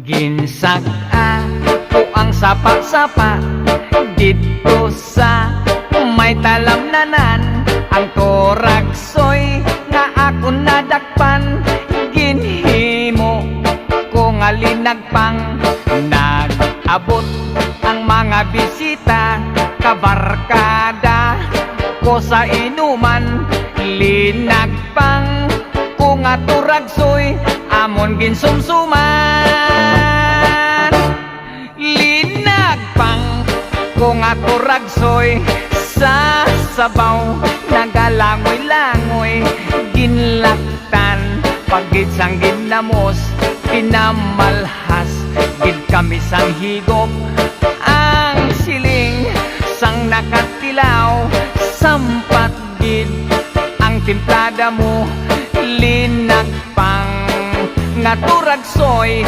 Ginsag-a ko ang sapa-sapa dito sa may talamnanan. Ang toragsoy nga ako nadakpan, ginhimo ko nga linagpang. Nag-abot ang mga bisita, kabarkada ko sa inuman. Linagpang ko nga turagsoy, amon ginsumsuman. Linagpang ko nga turagsoy, sa sabaw nagalangoy-langoy. Ginlaktan pagid sang ginamos, pinamalhas gid kami sang higop. Ang siling sang nakatilaw, sampat gid ang timplada mo. Linagpang nga turagsoy,